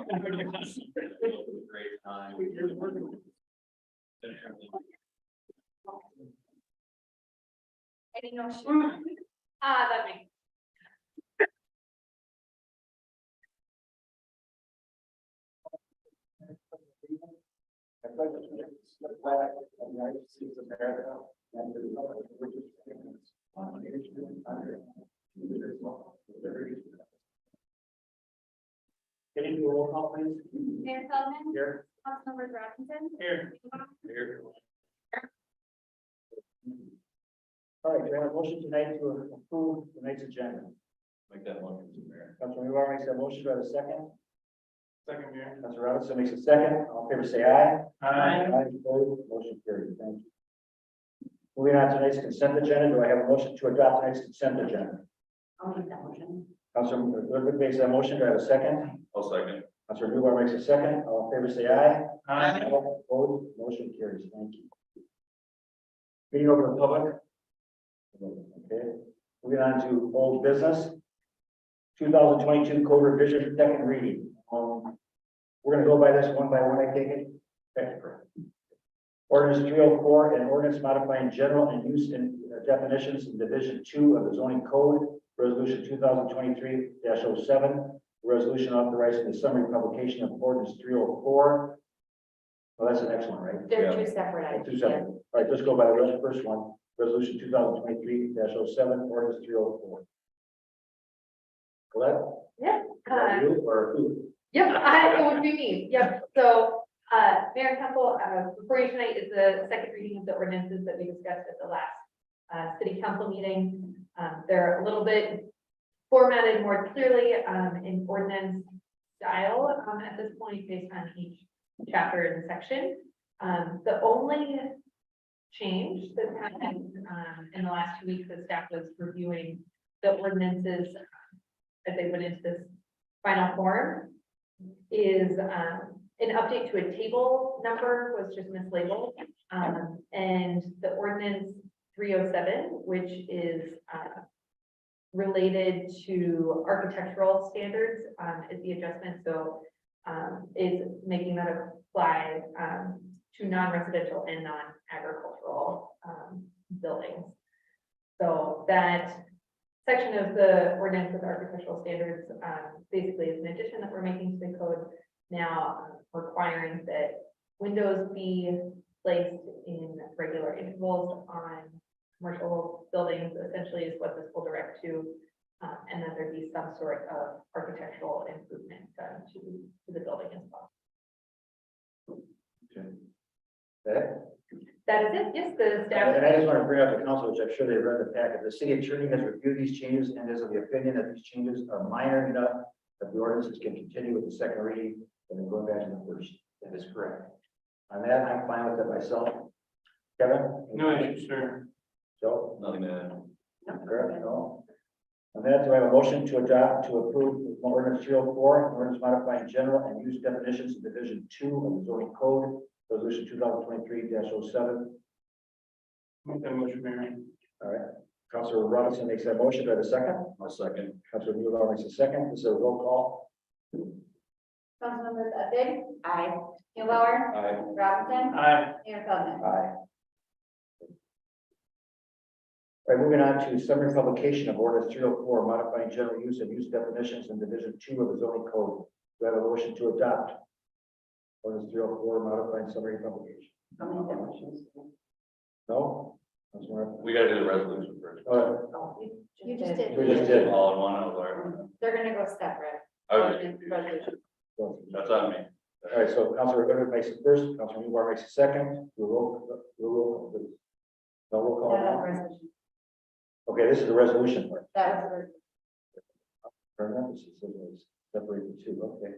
Great time. I didn't know she. That makes. I pledge allegiance to the flag of the United States of America and to the republic for which it stands, one nation under God, indivisible, with liberty and justice. Can you do a roll call, please? Mayor Feldman, Here. Councilmember Robinson. Here. Here. All right, we have a motion tonight to approve tonight's agenda. Make that motion, Mr. Mayor. Councilman Rivera makes that motion. Do I have a second? Second, Mayor. Councilor Robinson makes a second. All in favor, say aye. Aye. Opposed, motion carried. Thank you. Moving on to tonight's consent agenda. Do I have a motion to adopt tonight's consent agenda? I'll make that motion. Councilor Ludwig makes that motion. Do I have a second? I'll second. Councilor Rivera makes a second. All in favor, say aye. Aye. Opposed, motion carries. Thank you. Meeting over to the public. Okay, moving on to old business. 2022 code revision, second reading. We're gonna go by this one by one, I take it. Okay. Ordinance 304, an ordinance modifying general and use and definitions in Division 2 of the zoning code, resolution 2023-07, resolution authorizing the summary publication of ordinance 304. Well, that's the next one, right? They're Yeah. two separate Oh, items. two separate. All right, let's go by the first one, resolution 2023-07, ordinance 304. Colette? Yeah. You or who? Yep, it would be me. Yep. So, Mayor and Council, before you tonight is the second reading of the ordinances that we discussed at the last city council meeting. They're a little bit formatted more clearly in ordinance style at this point based on each chapter and section. The only change that's happened in the last 2 weeks as staff was reviewing the ordinances as they went into this final form is an update to a table number was just mislabeled. And the ordinance 307, which is related to architectural standards, is the adjustment. So is making that apply to non-residential and non-agricultural buildings. So that section of the ordinance with architectural standards basically is an addition that we're making to the code now, requiring that windows be placed in regular intervals on commercial buildings, essentially is what this will direct to, and that there be some sort of architectural improvement done to the building as well. Okay. That is it. Yes, the staff. And I just want to bring up the council, which I'm sure they read the packet. The city attorney has reviewed these changes and is of the opinion that these changes are minor enough that the ordinances can continue with the second reading and then going back to the first. That is correct. On that, I'm fine with it myself. Kevin? No issue, sir. Joe? Nothing to add. Correct, no. On that, do I have a motion to adopt to approve ordinance 304, ordinance modifying general and use definitions in Division 2 of the zoning code, resolution 2023-07. Make that motion, Mayor. All right. Councilor Robinson makes that motion. Do I have a second? I'll second. Councilor Mueller makes a second. This is a roll call. Councilmembers Updike. Aye. Mulebauer. Aye. Robinson. Aye. Mayor Feldman. Aye. All right, moving on to summary publication of ordinance 304, modifying general use and use definitions in Division 2 of the zoning code. Do I have a motion to adopt ordinance 304, modifying summary publication? I'll make that motion. No? Councilor? We gotta do the resolution first. Oh, You just did. we just did. All in one, I was like, They're gonna go separate. I was just Resolution. confused. All That's on me. right, so Councilor Goodwin makes it first, Councilor Mueller makes a second. We'll roll, please. No roll call. That was resolution. Okay, this is the resolution part. That was Parentheses, so it's separated the two, okay.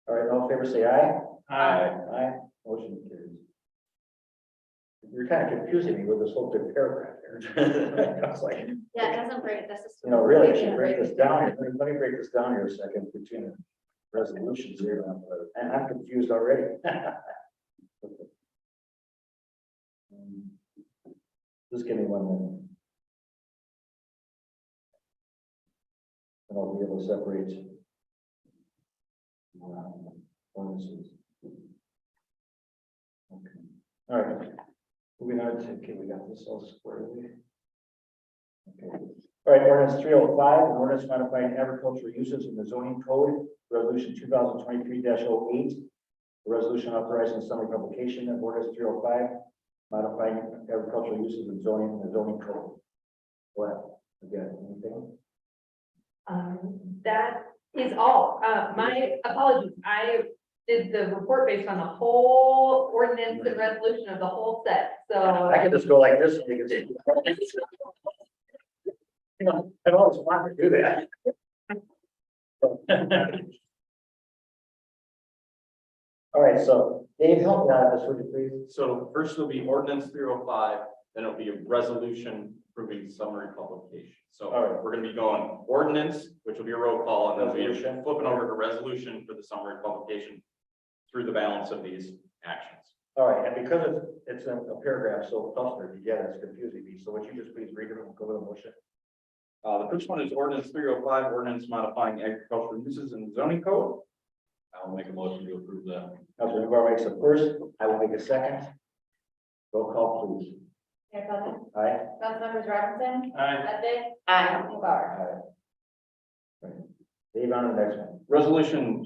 All right, all in favor, say aye. Aye. Aye, motion carries. You're kind of confusing me with this whole big paragraph here. I was like, yeah, it doesn't break, that's just. you know, really, I should break this down. Here. Let me break this down here a second between the resolutions here. And I'm confused already. Just give me 1 minute. And I'll be able to separate Ordinances. Okay, all right. Moving on to, okay, we got this all squared away. Okay, all right, ordinance 305, an ordinance modifying agricultural uses in the zoning code, resolution 2023-08. The resolution authorizing summary publication of ordinance 305, modifying agricultural uses in zoning in the zoning code. What, again, anything? That is all. My apologies. I did the report based on the whole ordinance and resolution of the whole set, so. I can just go like this and you can see. You know, I've always wanted to do that. All right, so Dave, help me out with this, would you please? So first will be ordinance 305, then it'll be a resolution approving summary publication. So All right. we're gonna be going ordinance, which will be a roll call, and then we'll be Resolution. flipping over to resolution for the summary publication through the balance of these actions. All right, and because it's a paragraph, so clustered together, it's confusing me. So would you just please read it and go to the motion? The first one is ordinance 305, ordinance modifying agricultural uses in the zoning code. I'll make a motion to approve that. Councilor Dunbar makes a first, I will make a second. Roll call, please. Mayor Copeland, Aye. Councilmembers Robinson, Aye. Hedvig. Aye. Bauer. Aye. Right. Dave, on to the next one. Resolution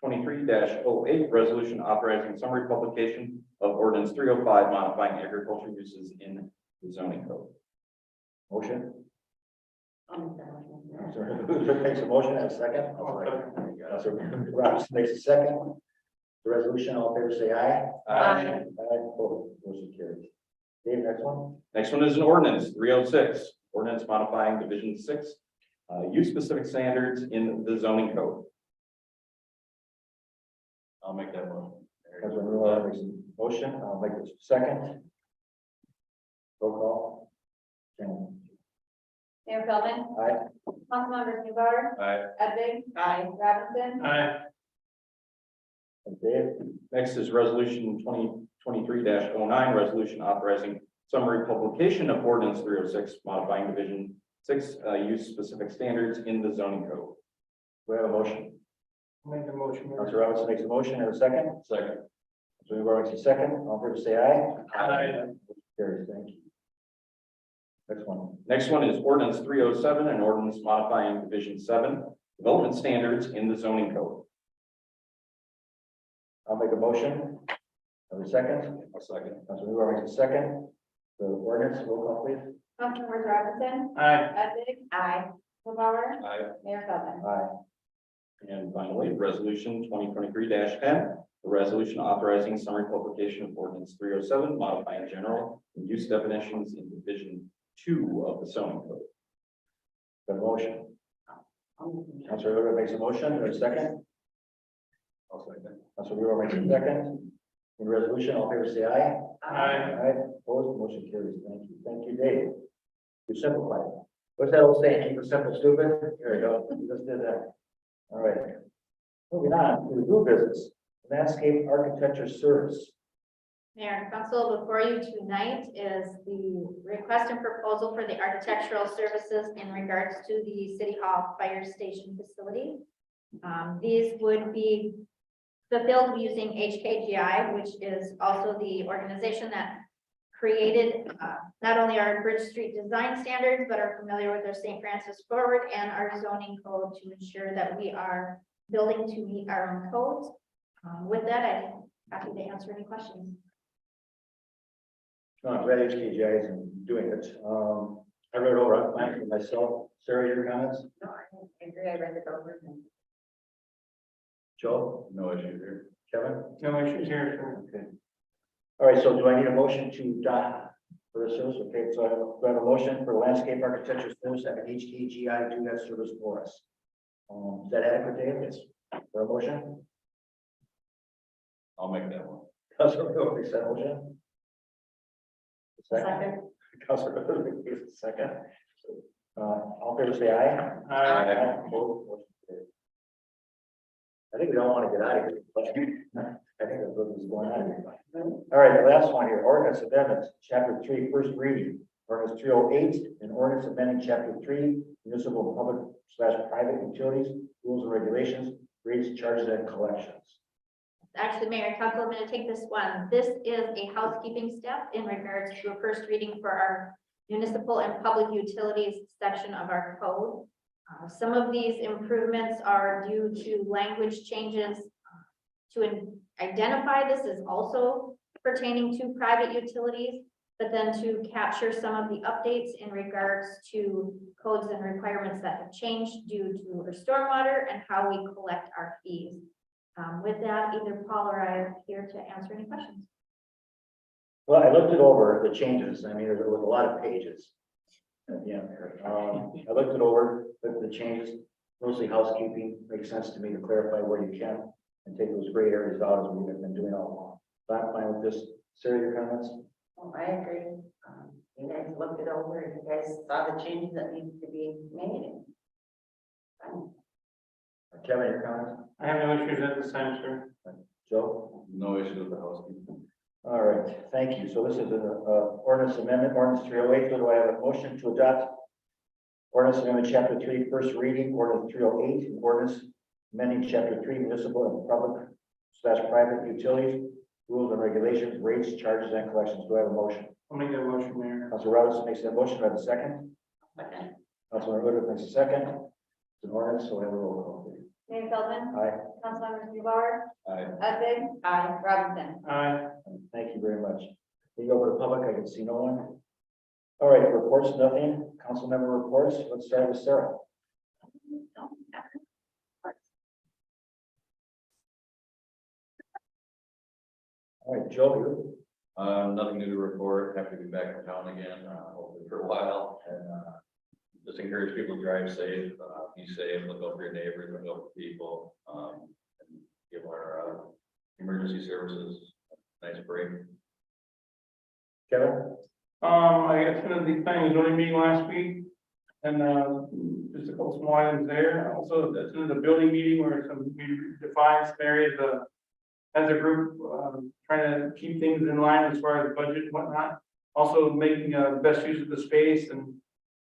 23-08, resolution authorizing summary publication of ordinance 305, modifying agricultural uses in the zoning code. Motion. Councilor Luther makes a motion, and a second. Councilor Robinson makes a second. The resolution, all in favor, say aye. Aye. Opposed, motion carries. Dave, next one. Next one is an ordinance 306, ordinance modifying division 6, use specific standards in the zoning code. I'll make that motion. Councilor Luther makes a motion, I'll make the second. Roll call. Shannon. Mayor Feldman. Aye. Councilmembers Newbauer, Aye. Hedvig. Aye. Robinson. Aye. And Dave. Next is resolution 2023-09, resolution authorizing summary publication of ordinance 306, modifying division 6, use specific standards in the zoning code. We have a motion. Make the motion. Mayor. Councilor Robinson makes a motion, and a second. Second. Councilor Dunbar makes a second, all in favor, say aye. Aye. Carries, thank you. Next one. Next one is ordinance 307, an ordinance modifying division 7, development standards in the zoning code. I'll make a motion. Have a second. A second. Councilor Dunbar makes a second. The ordinance, roll call, please. Councilmembers Robinson, Aye. Hedvig. Aye. Bauer. Aye. Mayor Feldman. Aye. And finally, resolution 2023-10, the resolution authorizing summary publication of ordinance 307, modifying general and use definitions in division 2 of the zoning code. The motion. Councilor Dunbar makes a motion, and a second. I'll second. Councilor Dunbar makes a second. In the resolution, all in favor, say aye. Aye. Aye, opposed, motion carries. Thank you, Dave. You simplified it. What's that old saying? Keep it simple, stupid? There we go. You just did that. All right. Moving on to the new business, landscape architecture service. Mayor and Council, before you tonight is the request and proposal for the architectural services in regards to the City Hall Fire Station facility. These would be fulfilled using HKGI, which is also the organization that created not only our Bridge Street design standards, but are familiar with our St. Francis Forward and our zoning code to ensure that we are building to meet our own codes. With that, I'm happy to answer any questions. I'm glad HKGI is doing it. I read it over, I'm fine for myself. Sarah, your comments? No, I agree. I read it over. Joe? No issue here. Kevin? No issues here, sir. Okay. All right, so do I need a motion to for the service? Okay, so I have a motion for landscape architecture service at HKGI to do that service for us. Is that adequate, Dave? Yes. For a motion? I'll make that one. Councilor Bill, makes that motion? Second. Councilor Bill, makes a second. All in favor, say aye. Aye. Opposed, motion carries. I think we don't want to get out of here, but I think that's what's going on here. All right, the last one here, ordinance amendments, chapter 3, first reading, ordinance 308, and ordinance amending chapter 3, municipal public/private utilities, rules and regulations, creating rates, charges, and collections. Actually, Mayor and Council, I'm going to take this one. This is a housekeeping step in regards to a first reading for our municipal and public utilities section of our code. Some of these improvements are due to language changes to identify this as also pertaining to private utilities, but then to capture some of the updates in regards to codes and requirements that have changed due to our stormwater and how we collect our fees. With that, either Paul or I are here to answer any questions. Well, I looked it over, the changes. I mean, there was a lot of pages at the end there. I looked it over, looked at the changes, mostly housekeeping. Makes sense to me to clarify where you can and take those gray areas out as we've been doing all along. So I'm fine with this. Sarah, your comments? Well, I agree. You guys looked it over, and you guys saw the changes that need to be made. Kevin, your comments? I have no issues at this time, sir. Joe? No issue with the housekeeping. All right, thank you. So this is an ordinance amendment, ordinance 308. So do I have a motion to adopt ordinance amendment chapter 3, first reading, ordinance 308, ordinance amending chapter 3, municipal and public/private utilities, rules and regulations, rates, charges, and collections. Do I have a motion? I'll make that motion, Mayor. Councilor Robinson makes that motion. Do I have a second? Second. Councilor Woodruff makes a second. It's an ordinance, so I have a roll call, please. Mayor Feldman, Aye. Councilmember Bauer, Aye. Ludwig, Robinson. Aye. Thank you very much. Can you go to the public? I can see no one. All right, reports, nothing. Council member reports. Let's start with Sarah. All right, Joe, you? Nothing new to report. Happy to be back in town again, hopefully for a while, and, just encourage people to drive safe, be safe, look out for your neighbors, look out for people, and give our, emergency services a nice break. Kevin? I attended the planning and zoning meeting last week, and, just a couple small items there. Also, attended a building meeting where we defined some areas, as a group, trying to keep things in line as far as budget and whatnot. Also making, the best use of the space and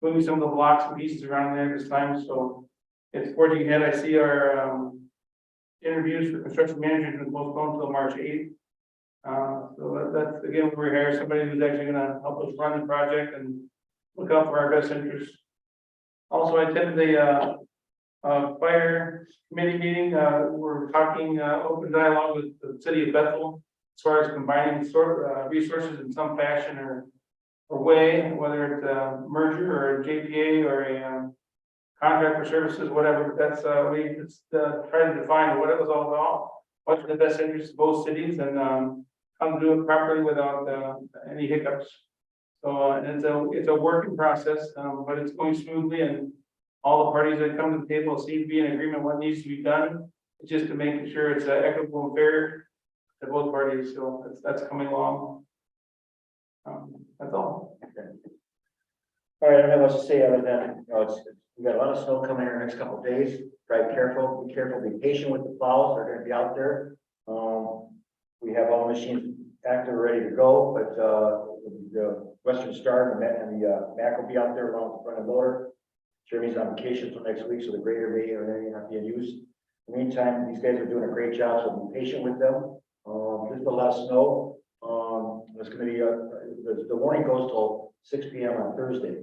moving some of the blocks and pieces around there this time, so it's forging ahead. I see our, interviews for construction managers been postponed until March 8th. So that's, again, we're here, somebody who's actually gonna help us run the project and look out for our best interests. Also, I attended the fire committee meeting. We're talking open dialogue with the city of Bethel as far as combining resources in some fashion or way, whether it's a merger or a JPA or a contract for services, whatever. That's we just try to define what it was all about, what's in the best interest of both cities, and how to do it properly without any hiccups. So it's a working process, but it's going smoothly, and all the parties that come to the table seem to be in agreement what needs to be done. It's just to make sure it's equitable and fair to both parties. So that's coming along. That's all. All right, I don't have much to say other than, we got a lot of snow coming here in the next couple of days. Drive careful, be careful, be patient with the plows. They're gonna be out there. We have all the machines active, ready to go, but, the Western Star and the Mac will be out there along with the front end loader. Jeremy's on vacation till next week, so the grader may or may not be in use. In the meantime, these guys are doing a great job, so be patient with them. There's a lot of snow. It's gonna be, the warning goes till 6 p.m. on Thursday.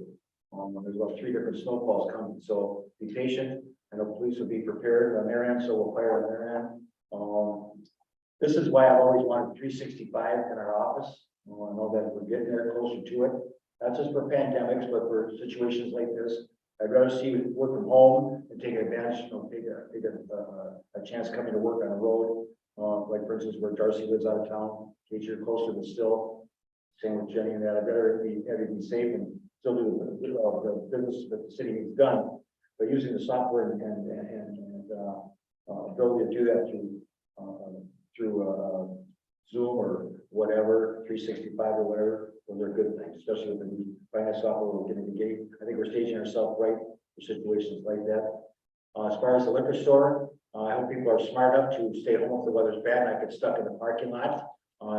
There's about 3 different snowfalls coming, so be patient. I know police will be prepared on their end, so we'll fire on their end. This is why I've always wanted 365 in our office. I know that we're getting there closer to it, not just for pandemics, but for situations like this. I'd rather see you work from home and take advantage, take a chance coming to work on the road. Like for instance, where Darcy lives out of town, in case you're closer to still. Same with Jenny and that. I'd rather be everything safe and still do the business that the city needs done, but using the software and ability to do that through Zoom or whatever, 365 or whatever, those are good things, especially with the new finance software we're getting the gate. I think we're staging ourselves right for situations like that. As far as the liquor store, I hope people are smart enough to stay home if the weather's bad and I get stuck in the parking lot.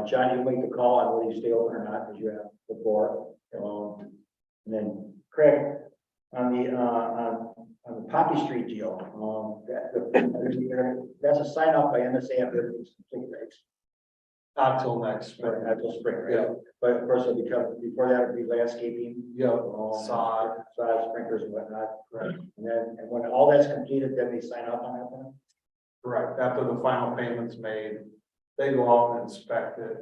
John, you make the call on whether you stay open or not, as you have before. And then Craig, on the Poppy Street deal, there's that's a sign off by MSA after everything's complete, right? Not till next spring. Or not till spring, right? Yeah. But of course, it'll become, before that, it'll be landscaping, Yeah, sod. sod, sprinklers and whatnot. Right. And when all that's completed, then they sign off on that then? Correct. After the final payment's made, they go out and inspect it.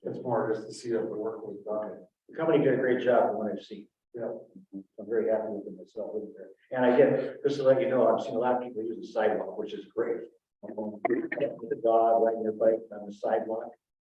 It's more just to see if the work was done. The company did a great job from what I've seen. Yeah. I'm very happy with them myself. Over there. And I get, just to let you know, I've seen a lot of people use the sidewalk, which is great. With the dog riding their bike on the sidewalk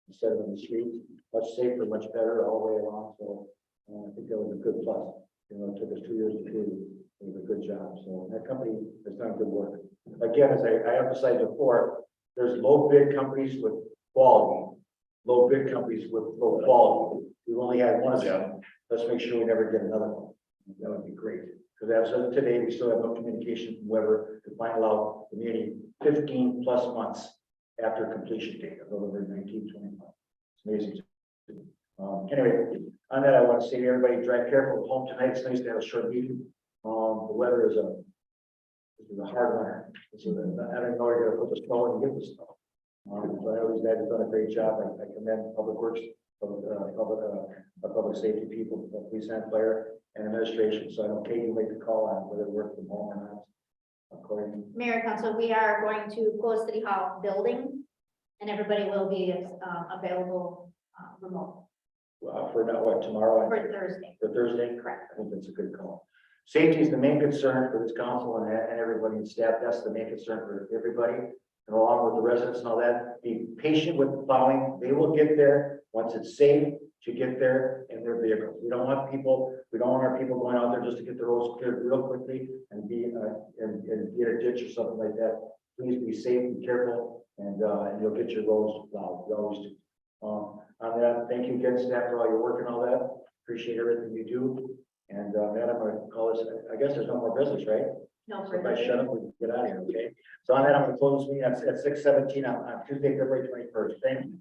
instead of in the street, much safer, much better all the way along. So I think that was a good plus. You know, it took us 2 years to do. It was a good job. So that company has done good work. Again, as I emphasized before, there's low bid companies with quality, low bid companies with low quality. We've only had one of them. Let's make sure we never get another one. That would be great. Because as of today, we still have no communication from Weber to final out the meeting 15 plus months after completion date of November 19, 25. It's amazing. Anyway, on that, I want to say to everybody, drive careful home tonight. It's nice to have a short meeting. The weather is this is a hard winter. So I don't know you're gonna put the snow and get the snow. But I always guys have done a great job. I commend Public Works, public safety people, police and fire and administration. So I know Katie will make the call on whether to work from home or not. According, Mayor and Council, we are going to close City Hall building and everybody will be available remote for not what, tomorrow? for Thursday. For Thursday? Correct. I think that's a good call. Safety is the main concern for this council and everybody in staff. That's the main concern for everybody. And along with the residents and all that, be patient with plowing. They will get there once it's safe to get there in their vehicles. We don't want our people going out there just to get the roads cleared real quickly and and get a ditch or something like that. Please be safe, be careful, and you'll get your roads plowed. We always do. On that, thank you again, staff, for all your work and all that. Appreciate everything you do. And Madam, I'm gonna call this, I guess there's no more business, right? No So if I further. shut up, we can get out of here, okay? So on that, I'm gonna close this meeting at 6:17 on Tuesday, February 21st. Thank you.